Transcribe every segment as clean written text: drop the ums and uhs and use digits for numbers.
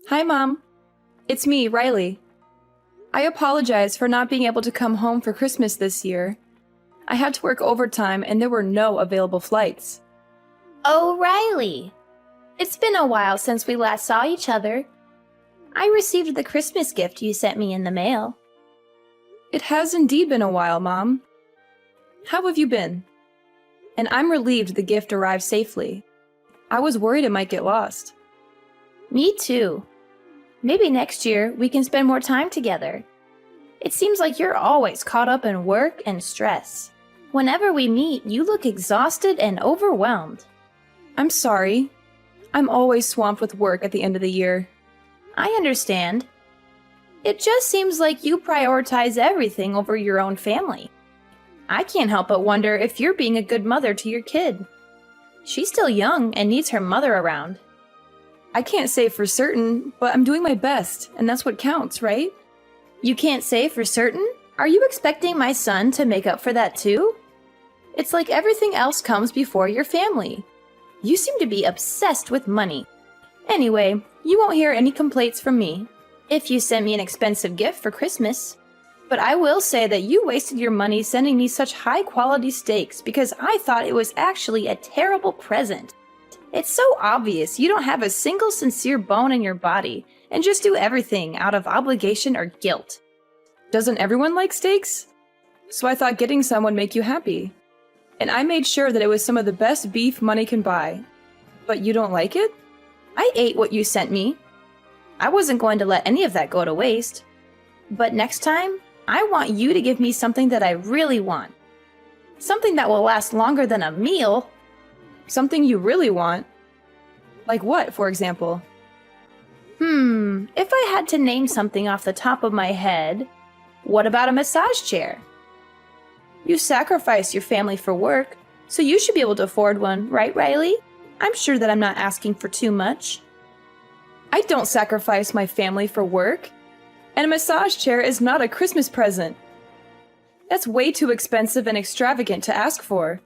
Hi, Mom. It's me, Riley. I apologize for not being able to come home for Christmas this year. I had to work overtime and there were no available flights. Oh, Riley. It's been a while since we last saw each other. I received the Christmas gift you sent me in the mail. It has indeed been a while, Mom. How have you been? And I'm relieved the gift arrived safely. I was worried it might get lost. Me too. Maybe next year we can spend more time together. It seems like you're always caught up in work and stress. Whenever we meet, you look exhausted and overwhelmed. I'm sorry. I'm always swamped with work at the end of the year. I understand. It just seems like you prioritize everything over your own family. I can't help but wonder if you're being a good mother to your kid. She's still young and needs her mother around. I can't say for certain, but I'm doing my best, and that's what counts, right? You can't say for certain? Are you expecting my son to make up for that too? It's like everything else comes before your family. You seem to be obsessed with money. Anyway, you won't hear any complaints from me if you send me an expensive gift for Christmas. But I will say that you wasted your money sending me such high-quality steaks because I thought it was actually a terrible present. It's so obvious you don't have a single sincere bone in your body and just do everything out of obligation or guilt. Doesn't everyone like steaks? So I thought getting some would make you happy. And I made sure that it was some of the best beef money can buy. But you don't like it? I ate what you sent me. I wasn't going to let any of that go to waste. But next time, I want you to give me something that I really want. Something that will last longer than a meal. Something you really want? Like what, for example? If I had to name something off the top of my head, what about a massage chair? You sacrifice your family for work, so you should be able to afford one, right, Riley? I'm sure that I'm not asking for too much. I don't sacrifice my family for work. And a massage chair is not a Christmas present. That's way too expensive and extravagant to ask for.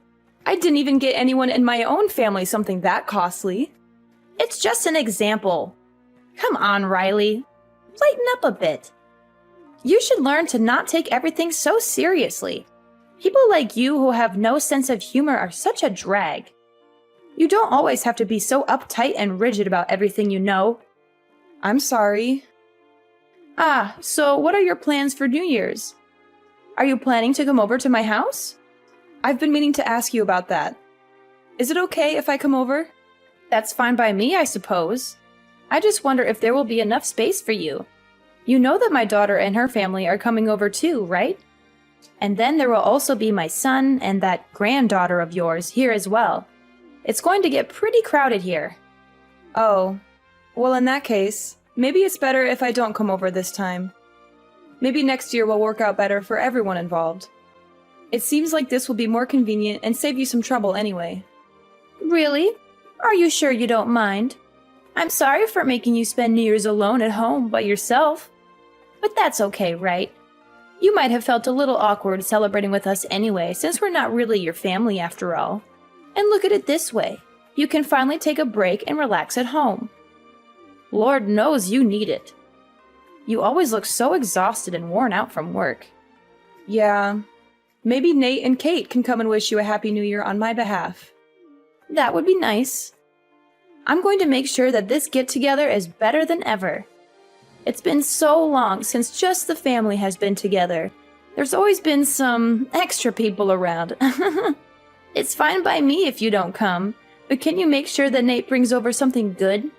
I didn't even get anyone in my own family something that costly. It's just an example. Come on, Riley. Lighten up a bit. You should learn to not take everything so seriously. People like you who have no sense of humor are such a drag. You don't always have to be so uptight and rigid about everything you know. I'm sorry. So what are your plans for New Year's? Are you planning to come over to my house? I've been meaning to ask you about that. Is it okay if I come over? That's fine by me, I suppose. I just wonder if there will be enough space for you. You know that my daughter and her family are coming over too, right? And then there will also be my son and that granddaughter of yours here as well. It's going to get pretty crowded here. Oh, well in that case, maybe it's better if I don't come over this time. Maybe next year will work out better for everyone involved. It seems like this will be more convenient and save you some trouble anyway. Really? Are you sure you don't mind? I'm sorry for making you spend New Year's alone at home by yourself. But that's okay, right? You might have felt a little awkward celebrating with us anyway, since we're not really your family after all. And look at it this way. You can finally take a break and relax at home. Lord knows you need it. You always look so exhausted and worn out from work. Yeah. Maybe Nate and Kate can come and wish you a Happy New Year on my behalf. That would be nice. I'm going to make sure that this get-together is better than ever. It's been so long since just the family has been together. There's always been some extra people around. It's fine by me if you don't come, but can you make sure that Nate brings over something good?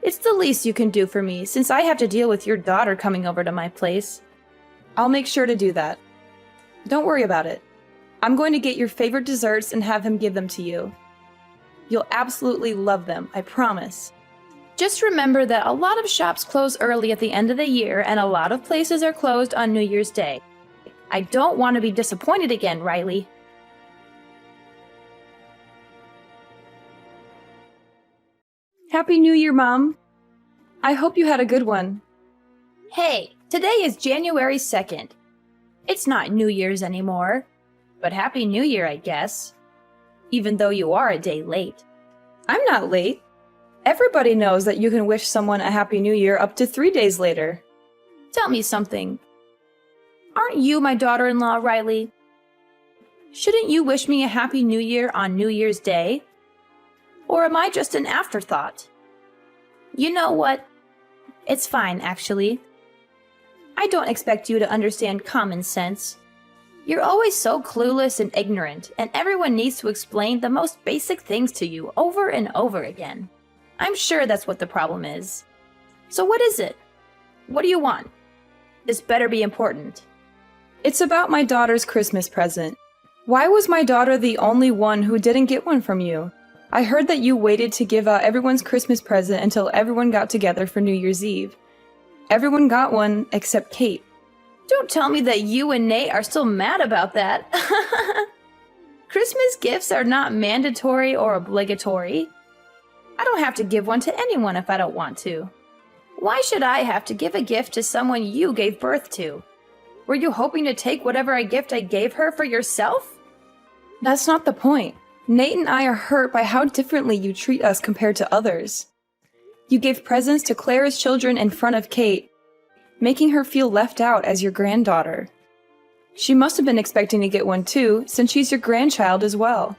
It's the least you can do for me, since I have to deal with your daughter coming over to my place. I'll make sure to do that. Don't worry about it. I'm going to get your favorite desserts and have him give them to you. You'll absolutely love them, I promise. Just remember that a lot of shops close early at the end of the year and a lot of places are closed on New Year's Day. I don't want to be disappointed again, Riley. Happy New Year, Mom. I hope you had a good one. Hey, today is January 2nd. It's not New Year's anymore, but Happy New Year, I guess. Even though you are a day late. I'm not late. Everybody knows that you can wish someone a Happy New Year up to 3 days later. Tell me something. Aren't you my daughter-in-law, Riley? Shouldn't you wish me a Happy New Year on New Year's Day? Or am I just an afterthought? You know what? It's fine, actually. I don't expect you to understand common sense. You're always so clueless and ignorant, and everyone needs to explain the most basic things to you over and over again. I'm sure that's what the problem is. So what is it? What do you want? This better be important. It's about my daughter's Christmas present. Why was my daughter the only one who didn't get one from you? I heard that you waited to give out everyone's Christmas present until everyone got together for New Year's Eve. Everyone got one except Kate. Don't tell me that you and Nate are still mad about that. Christmas gifts are not mandatory or obligatory. I don't have to give one to anyone if I don't want to. Why should I have to give a gift to someone you gave birth to? Were you hoping to take whatever gift I gave her for yourself? That's not the point. Nate and I are hurt by how differently you treat us compared to others. You gave presents to Clara's children in front of Kate, making her feel left out as your granddaughter. She must have been expecting to get one too, since she's your grandchild as well.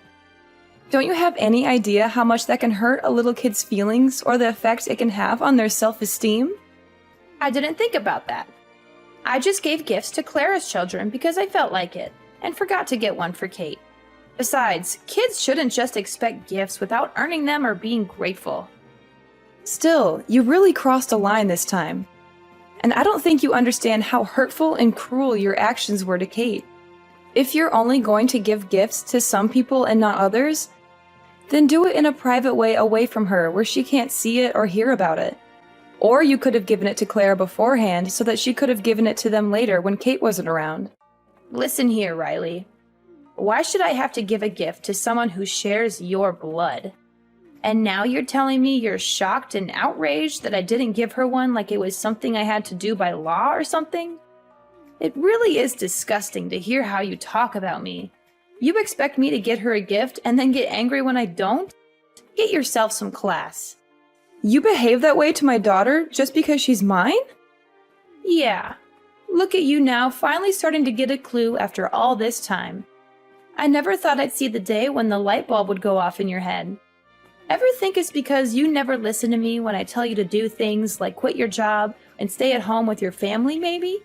Don't you have any idea how much that can hurt a little kid's feelings or the effect it can have on their self-esteem? I didn't think about that. I just gave gifts to Clara's children because I felt like it, and forgot to get one for Kate. Besides, kids shouldn't just expect gifts without earning them or being grateful. Still, you really crossed a line this time. And I don't think you understand how hurtful and cruel your actions were to Kate. If you're only going to give gifts to some people and not others, then do it in a private way away from her where she can't see it or hear about it. Or you could have given it to Clara beforehand so that she could have given it to them later when Kate wasn't around. Listen here, Riley. Why should I have to give a gift to someone who shares your blood? And now you're telling me you're shocked and outraged that I didn't give her one like it was something I had to do by law or something? It really is disgusting to hear how you talk about me. You expect me to get her a gift and then get angry when I don't? Get yourself some class. You behave that way to my daughter just because she's mine? Yeah. Look at you now, finally starting to get a clue after all this time. I never thought I'd see the day when the light bulb would go off in your head. Ever think it's because you never listen to me when I tell you to do things like quit your job and stay at home with your family, maybe?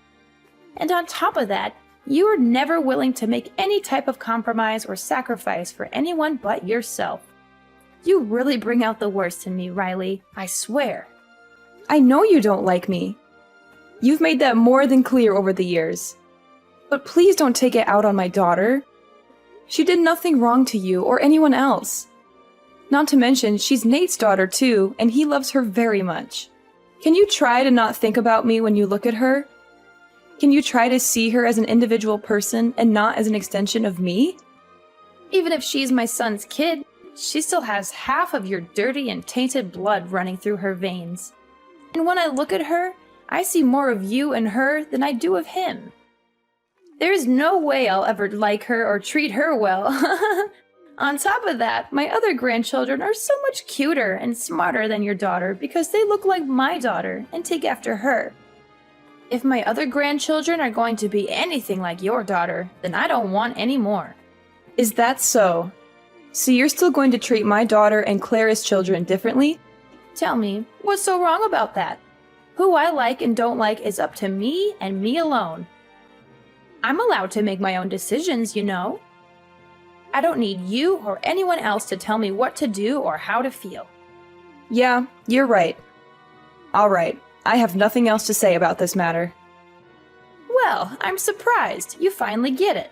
And on top of that, you are never willing to make any type of compromise or sacrifice for anyone but yourself. You really bring out the worst in me, Riley, I swear. I know you don't like me. You've made that more than clear over the years. But please don't take it out on my daughter. She did nothing wrong to you or anyone else. Not to mention, she's Nate's daughter too, and he loves her very much. Can you try to not think about me when you look at her? Can you try to see her as an individual person and not as an extension of me? Even if she's my son's kid, she still has half of your dirty and tainted blood running through her veins. And when I look at her, I see more of you and her than I do of him. There's no way I'll ever like her or treat her well. On top of that, my other grandchildren are so much cuter and smarter than your daughter because they look like my daughter and take after her. If my other grandchildren are going to be anything like your daughter, then I don't want any more. Is that so? So you're still going to treat my daughter and Clara's children differently? Tell me, what's so wrong about that? Who I like and don't like is up to me and me alone. I'm allowed to make my own decisions, you know. I don't need you or anyone else to tell me what to do or how to feel. Yeah, you're right. All right, I have nothing else to say about this matter. Well, I'm surprised. You finally get it.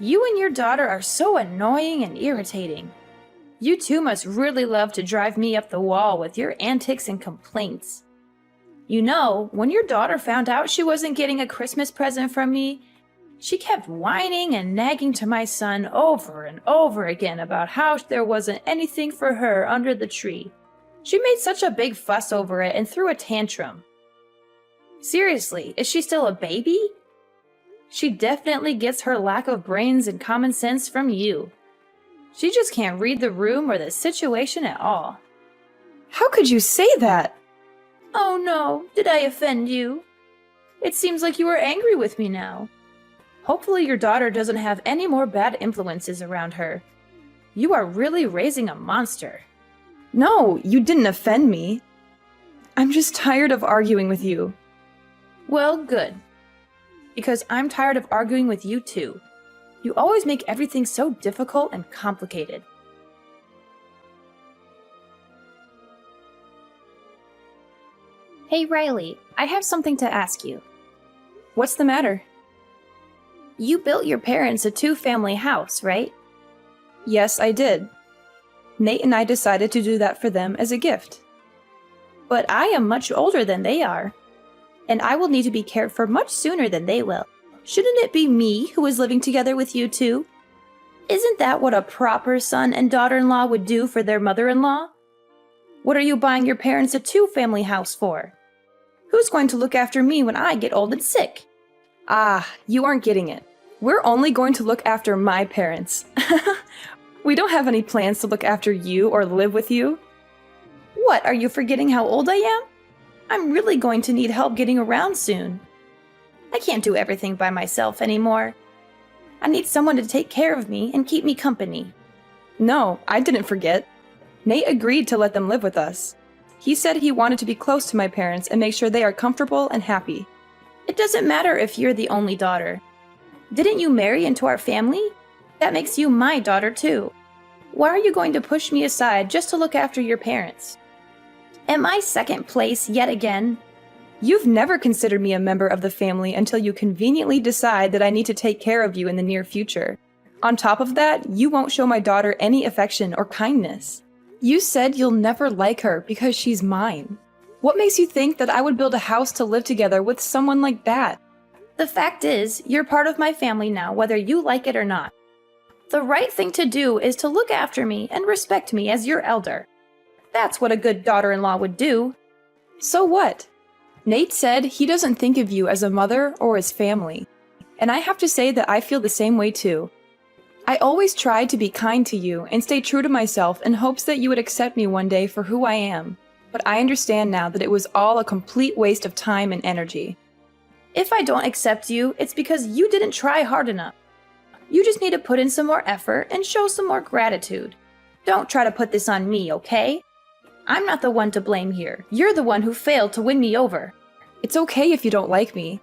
You and your daughter are so annoying and irritating. You two must really love to drive me up the wall with your antics and complaints. You know, when your daughter found out she wasn't getting a Christmas present from me, she kept whining and nagging to my son over and over again about how there wasn't anything for her under the tree. She made such a big fuss over it and threw a tantrum. Seriously, is she still a baby? She definitely gets her lack of brains and common sense from you. She just can't read the room or the situation at all. How could you say that? Oh no, did I offend you? It seems like you are angry with me now. Hopefully your daughter doesn't have any more bad influences around her. You are really raising a monster. No, you didn't offend me. I'm just tired of arguing with you. Well, good. Because I'm tired of arguing with you too. You always make everything so difficult and complicated. Hey Riley, I have something to ask you. What's the matter? You built your parents a 2-family house, right? Yes, I did. Nate and I decided to do that for them as a gift. But I am much older than they are, and I will need to be cared for much sooner than they will. Shouldn't it be me who is living together with you two? Isn't that what a proper son and daughter-in-law would do for their mother-in-law? What are you buying your parents a 2-family house for? Who's going to look after me when I get old and sick? Ah, you aren't getting it. We're only going to look after my parents. We don't have any plans to look after you or live with you. What, are you forgetting how old I am? I'm really going to need help getting around soon. I can't do everything by myself anymore. I need someone to take care of me and keep me company. No, I didn't forget. Nate agreed to let them live with us. He said he wanted to be close to my parents and make sure they are comfortable and happy. It doesn't matter if you're the only daughter. Didn't you marry into our family? That makes you my daughter too. Why are you going to push me aside just to look after your parents? Am I second place yet again? You've never considered me a member of the family until you conveniently decide that I need to take care of you in the near future. On top of that, you won't show my daughter any affection or kindness. You said you'll never like her because she's mine. What makes you think that I would build a house to live together with someone like that? The fact is, you're part of my family now, whether you like it or not. The right thing to do is to look after me and respect me as your elder. That's what a good daughter-in-law would do. So what? Nate said he doesn't think of you as a mother or as family. And I have to say that I feel the same way too. I always tried to be kind to you and stay true to myself in hopes that you would accept me one day for who I am. But I understand now that it was all a complete waste of time and energy. If I don't accept you, it's because you didn't try hard enough. You just need to put in some more effort and show some more gratitude. Don't try to put this on me, okay? I'm not the one to blame here. You're the one who failed to win me over. It's okay if you don't like me.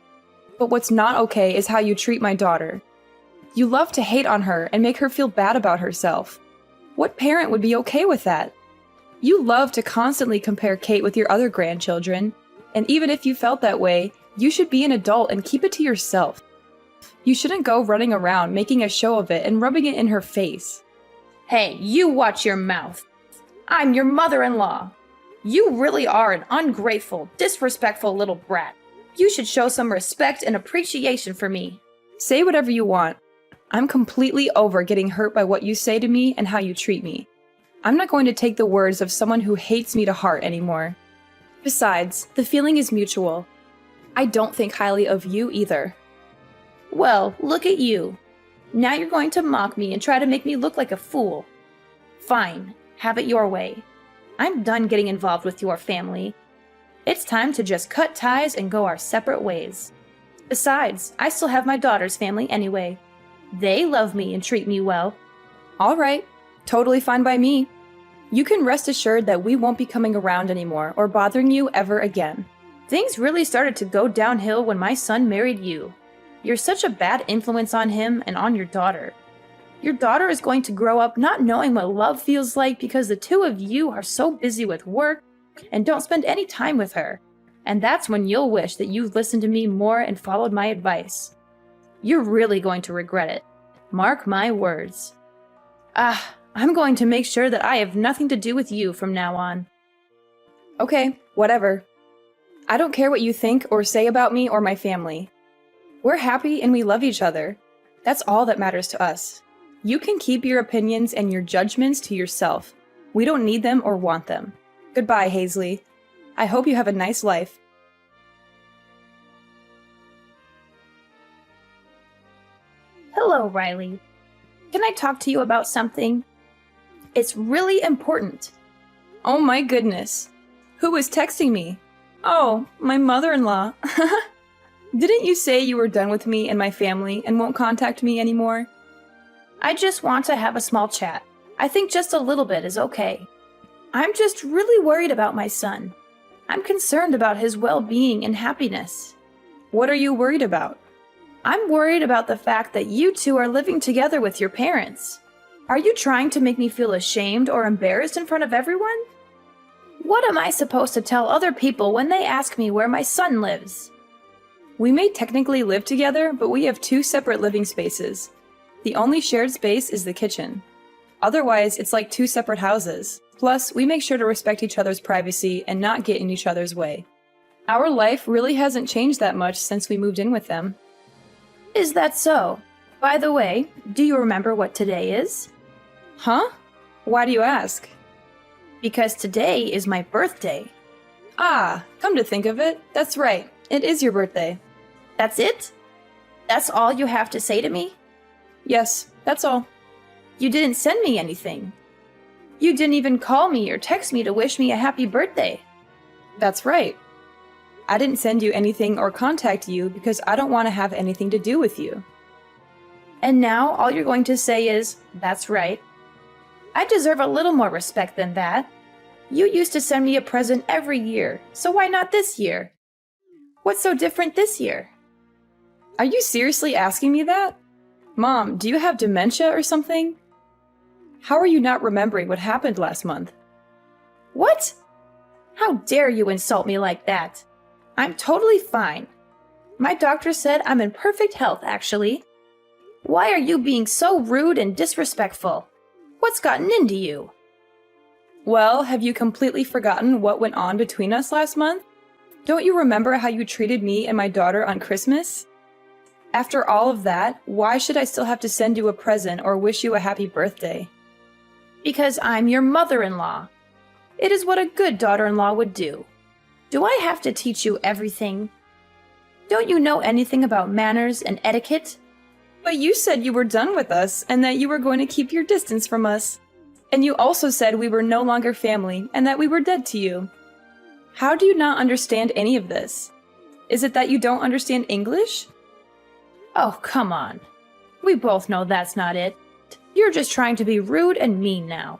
But what's not okay is how you treat my daughter. You love to hate on her and make her feel bad about herself. What parent would be okay with that? You love to constantly compare Kate with your other grandchildren, and even if you felt that way, you should be an adult and keep it to yourself. You shouldn't go running around making a show of it and rubbing it in her face. Hey, you watch your mouth. I'm your mother-in-law. You really are an ungrateful, disrespectful little brat. You should show some respect and appreciation for me. Say whatever you want. I'm completely over getting hurt by what you say to me and how you treat me. I'm not going to take the words of someone who hates me to heart anymore. Besides, the feeling is mutual. I don't think highly of you either. Well, look at you. Now you're going to mock me and try to make me look like a fool. Fine, have it your way. I'm done getting involved with your family. It's time to just cut ties and go our separate ways. Besides, I still have my daughter's family anyway. They love me and treat me well. All right, totally fine by me. You can rest assured that we won't be coming around anymore or bothering you ever again. Things really started to go downhill when my son married you. You're such a bad influence on him and on your daughter. Your daughter is going to grow up not knowing what love feels like because the two of you are so busy with work and don't spend any time with her. And that's when you'll wish that you'd listened to me more and followed my advice. You're really going to regret it. Mark my words. I'm going to make sure that I have nothing to do with you from now on. Okay, whatever. I don't care what you think or say about me or my family. We're happy and we love each other. That's all that matters to us. You can keep your opinions and your judgments to yourself. We don't need them or want them. Goodbye, Hazley. I hope you have a nice life. Hello, Riley. Can I talk to you about something? It's really important. Oh my goodness. Who was texting me? Oh, my mother-in-law. Didn't you say you were done with me and my family and won't contact me anymore? I just want to have a small chat. I think just a little bit is okay. I'm just really worried about my son. I'm concerned about his well-being and happiness. What are you worried about? I'm worried about the fact that you two are living together with your parents. Are you trying to make me feel ashamed or embarrassed in front of everyone? What am I supposed to tell other people when they ask me where my son lives? We may technically live together, but we have 2 separate living spaces. The only shared space is the kitchen. Otherwise, it's like 2 separate houses. Plus, we make sure to respect each other's privacy and not get in each other's way. Our life really hasn't changed that much since we moved in with them. Is that so? By the way, do you remember what today is? Huh? Why do you ask? Because today is my birthday. Ah, come to think of it, that's right. It is your birthday. That's it? That's all you have to say to me? Yes, that's all. You didn't send me anything. You didn't even call me or text me to wish me a happy birthday. That's right. I didn't send you anything or contact you because I don't want to have anything to do with you. And now all you're going to say is, that's right. I deserve a little more respect than that. You used to send me a present every year, so why not this year? What's so different this year? Are you seriously asking me that? Mom, do you have dementia or something? How are you not remembering what happened last month? What? How dare you insult me like that? I'm totally fine. My doctor said I'm in perfect health, actually. Why are you being so rude and disrespectful? What's gotten into you? Well, have you completely forgotten what went on between us last month? Don't you remember how you treated me and my daughter on Christmas? After all of that, why should I still have to send you a present or wish you a happy birthday? Because I'm your mother-in-law. It is what a good daughter-in-law would do. Do I have to teach you everything? Don't you know anything about manners and etiquette? But you said you were done with us and that you were going to keep your distance from us. And you also said we were no longer family and that we were dead to you. How do you not understand any of this? Is it that you don't understand English? Oh, come on. We both know that's not it. You're just trying to be rude and mean now.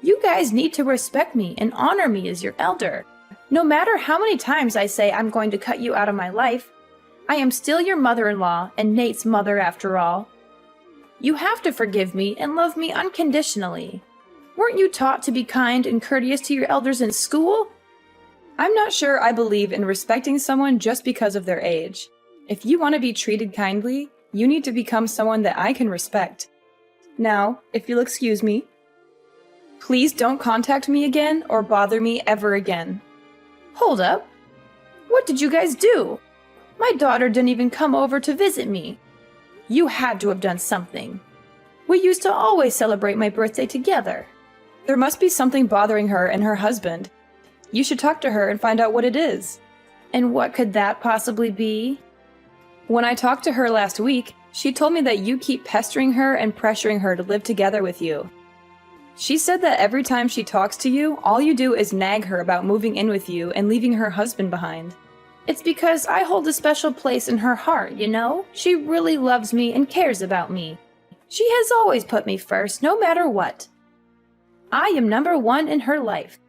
You guys need to respect me and honor me as your elder. No matter how many times I say I'm going to cut you out of my life, I am still your mother-in-law and Nate's mother after all. You have to forgive me and love me unconditionally. Weren't you taught to be kind and courteous to your elders in school? I'm not sure I believe in respecting someone just because of their age. If you want to be treated kindly, you need to become someone that I can respect. Now, if you'll excuse me, please don't contact me again or bother me ever again. Hold up. What did you guys do? My daughter didn't even come over to visit me. You had to have done something. We used to always celebrate my birthday together. There must be something bothering her and her husband. You should talk to her and find out what it is. And what could that possibly be? When I talked to her last week, she told me that you keep pestering her and pressuring her to live together with you. She said that every time she talks to you, all you do is nag her about moving in with you and leaving her husband behind. It's because I hold a special place in her heart, you know? She really loves me and cares about me. She has always put me first, no matter what. I am number one in her life.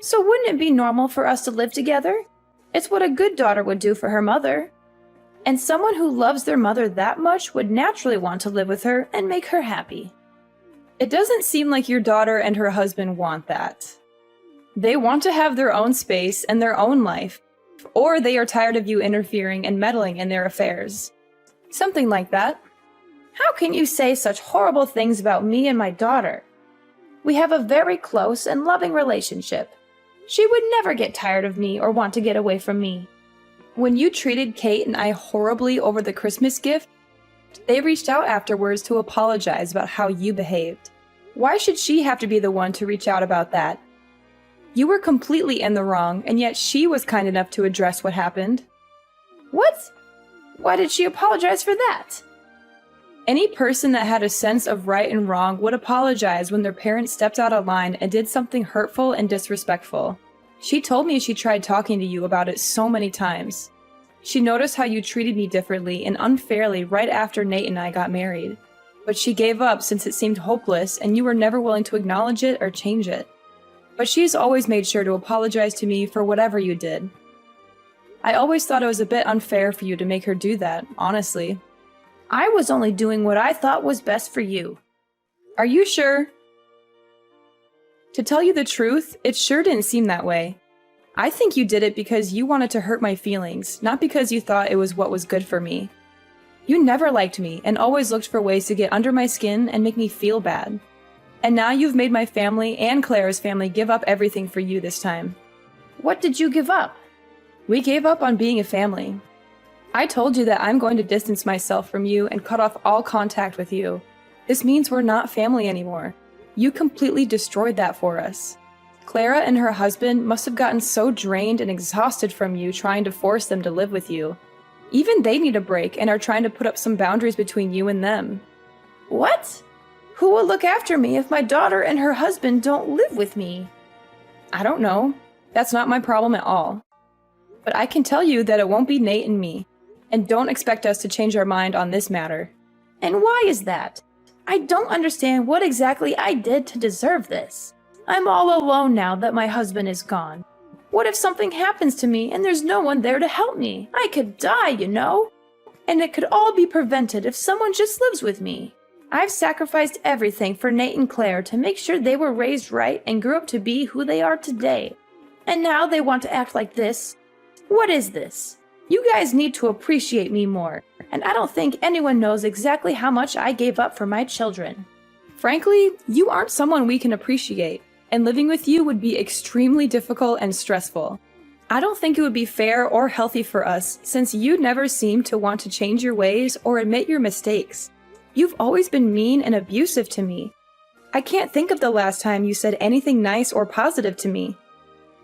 So wouldn't it be normal for us to live together? It's what a good daughter would do for her mother. And someone who loves their mother that much would naturally want to live with her and make her happy. It doesn't seem like your daughter and her husband want that. They want to have their own space and their own life, or they are tired of you interfering and meddling in their affairs. Something like that. How can you say such horrible things about me and my daughter? We have a very close and loving relationship. She would never get tired of me or want to get away from me. When you treated Kate and I horribly over the Christmas gift, they reached out afterwards to apologize about how you behaved. Why should she have to be the one to reach out about that? You were completely in the wrong, and yet she was kind enough to address what happened. What? Why did she apologize for that? Any person that had a sense of right and wrong would apologize when their parents stepped out of line and did something hurtful and disrespectful. She told me she tried talking to you about it so many times. She noticed how you treated me differently and unfairly right after Nate and I got married. But she gave up since it seemed hopeless and you were never willing to acknowledge it or change it. But she's always made sure to apologize to me for whatever you did. I always thought it was a bit unfair for you to make her do that, honestly. I was only doing what I thought was best for you. Are you sure? To tell you the truth, it sure didn't seem that way. I think you did it because you wanted to hurt my feelings, not because you thought it was what was good for me. You never liked me and always looked for ways to get under my skin and make me feel bad. And now you've made my family and Clara's family give up everything for you this time. What did you give up? We gave up on being a family. I told you that I'm going to distance myself from you and cut off all contact with you. This means we're not family anymore. You completely destroyed that for us. Clara and her husband must have gotten so drained and exhausted from you trying to force them to live with you. Even they need a break and are trying to put up some boundaries between you and them. What? Who will look after me if my daughter and her husband don't live with me? I don't know. That's not my problem at all. But I can tell you that it won't be Nate and me. And don't expect us to change our mind on this matter. And why is that? I don't understand what exactly I did to deserve this. I'm all alone now that my husband is gone. What if something happens to me and there's no one there to help me? I could die, you know? And it could all be prevented if someone just lives with me. I've sacrificed everything for Nate and Claire to make sure they were raised right and grew up to be who they are today. And now they want to act like this? What is this? You guys need to appreciate me more, and I don't think anyone knows exactly how much I gave up for my children. Frankly, you aren't someone we can appreciate, and living with you would be extremely difficult and stressful. I don't think it would be fair or healthy for us, since you never seem to want to change your ways or admit your mistakes. You've always been mean and abusive to me. I can't think of the last time you said anything nice or positive to me.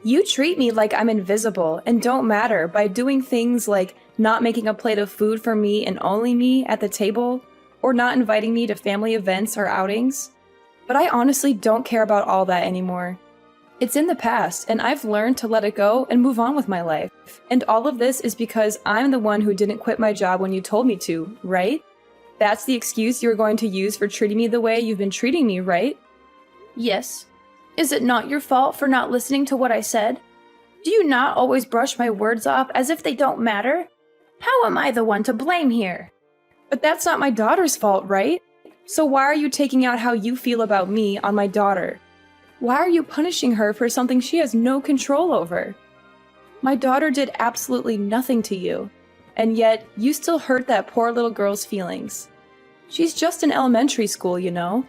You treat me like I'm invisible and don't matter by doing things like not making a plate of food for me and only me at the table, or not inviting me to family events or outings. But I honestly don't care about all that anymore. It's in the past, and I've learned to let it go and move on with my life. And all of this is because I'm the one who didn't quit my job when you told me to, right? That's the excuse you're going to use for treating me the way you've been treating me, right? Yes. Is it not your fault for not listening to what I said? Do you not always brush my words off as if they don't matter? How am I the one to blame here? But that's not my daughter's fault, right? So why are you taking out how you feel about me on my daughter? Why are you punishing her for something she has no control over? My daughter did absolutely nothing to you, and yet you still hurt that poor little girl's feelings. She's just in elementary school, you know?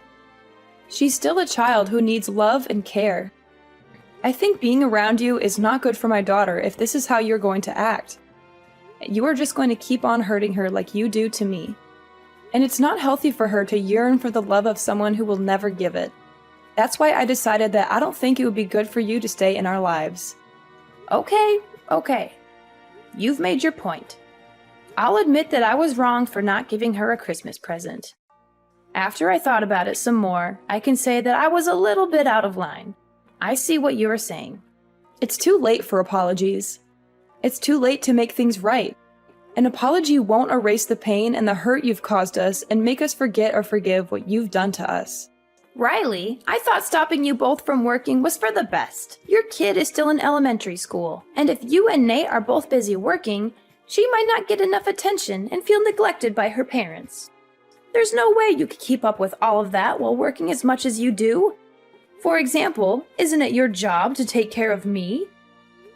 She's still a child who needs love and care. I think being around you is not good for my daughter if this is how you're going to act. You are just going to keep on hurting her like you do to me. And it's not healthy for her to yearn for the love of someone who will never give it. That's why I decided that I don't think it would be good for you to stay in our lives. Okay. You've made your point. I'll admit that I was wrong for not giving her a Christmas present. After I thought about it some more, I can say that I was a little bit out of line. I see what you are saying. It's too late for apologies. It's too late to make things right. An apology won't erase the pain and the hurt you've caused us and make us forget or forgive what you've done to us. Riley, I thought stopping you both from working was for the best. Your kid is still in elementary school, and if you and Nate are both busy working, she might not get enough attention and feel neglected by her parents. There's no way you could keep up with all of that while working as much as you do. For example, isn't it your job to take care of me?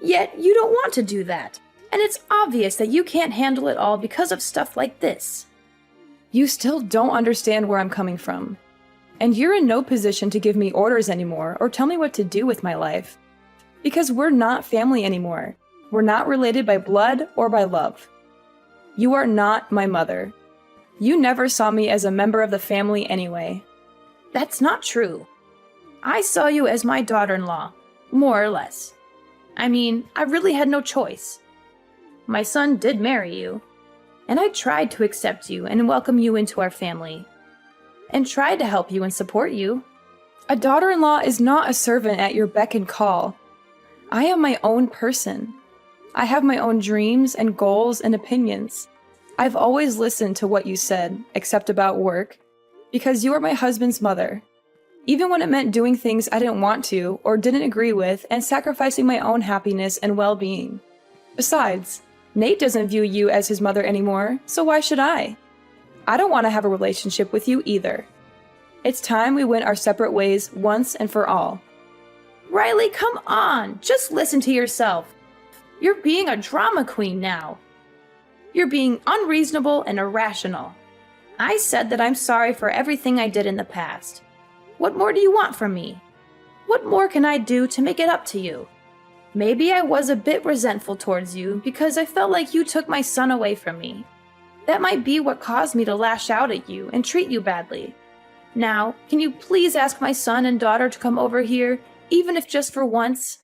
Yet you don't want to do that, and it's obvious that you can't handle it all because of stuff like this. You still don't understand where I'm coming from. And you're in no position to give me orders anymore or tell me what to do with my life. Because we're not family anymore. We're not related by blood or by love. You are not my mother. You never saw me as a member of the family anyway. That's not true. I saw you as my daughter-in-law, more or less. I mean, I really had no choice. My son did marry you. And I tried to accept you and welcome you into our family. And tried to help you and support you. A daughter-in-law is not a servant at your beck and call. I am my own person. I have my own dreams and goals and opinions. I've always listened to what you said, except about work, because you are my husband's mother. Even when it meant doing things I didn't want to or didn't agree with and sacrificing my own happiness and well-being. Besides, Nate doesn't view you as his mother anymore, so why should I? I don't want to have a relationship with you either. It's time we went our separate ways once and for all. Riley, come on! Just listen to yourself. You're being a drama queen now. You're being unreasonable and irrational. I said that I'm sorry for everything I did in the past. What more do you want from me? What more can I do to make it up to you? Maybe I was a bit resentful towards you because I felt like you took my son away from me. That might be what caused me to lash out at you and treat you badly. Now, can you please ask my son and daughter to come over here, even if just for once?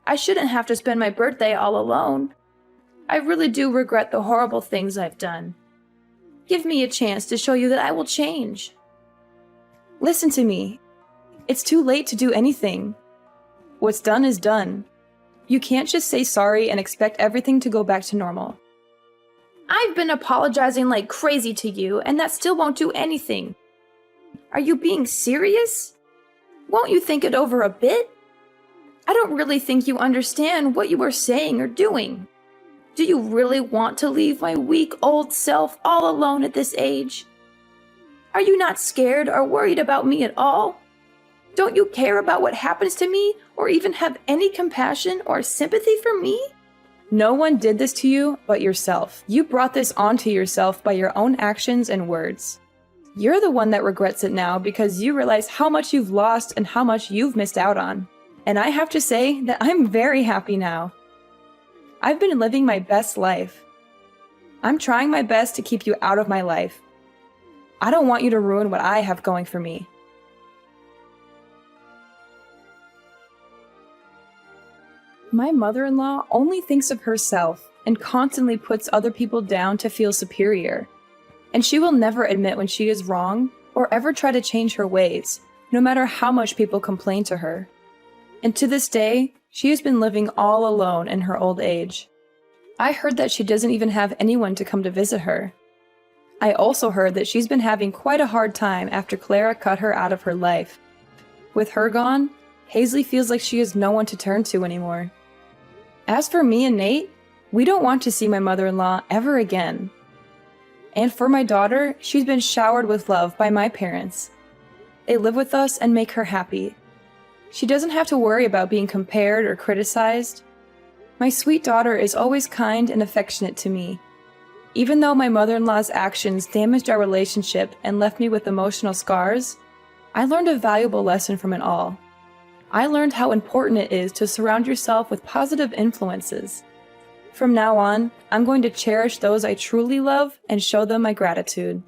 I shouldn't have to spend my birthday all alone. I really do regret the horrible things I've done. Give me a chance to show you that I will change. Listen to me. It's too late to do anything. What's done is done. You can't just say sorry and expect everything to go back to normal. I've been apologizing like crazy to you, and that still won't do anything. Are you being serious? Won't you think it over a bit? I don't really think you understand what you are saying or doing. Do you really want to leave my weak old self all alone at this age? Are you not scared or worried about me at all? Don't you care about what happens to me or even have any compassion or sympathy for me? No one did this to you but yourself. You brought this onto yourself by your own actions and words. You're the one that regrets it now because you realize how much you've lost and how much you've missed out on. And I have to say that I'm very happy now. I've been living my best life. I'm trying my best to keep you out of my life. I don't want you to ruin what I have going for me. My mother-in-law only thinks of herself and constantly puts other people down to feel superior. And she will never admit when she is wrong or ever try to change her ways, no matter how much people complain to her. And to this day, she has been living all alone in her old age. I heard that she doesn't even have anyone to come to visit her. I also heard that she's been having quite a hard time after Clara cut her out of her life. With her gone, Hazley feels like she has no one to turn to anymore. As for me and Nate, we don't want to see my mother-in-law ever again. And for my daughter, she's been showered with love by my parents. They live with us and make her happy. She doesn't have to worry about being compared or criticized. My sweet daughter is always kind and affectionate to me. Even though my mother-in-law's actions damaged our relationship and left me with emotional scars, I learned a valuable lesson from it all. I learned how important it is to surround yourself with positive influences. From now on, I'm going to cherish those I truly love and show them my gratitude.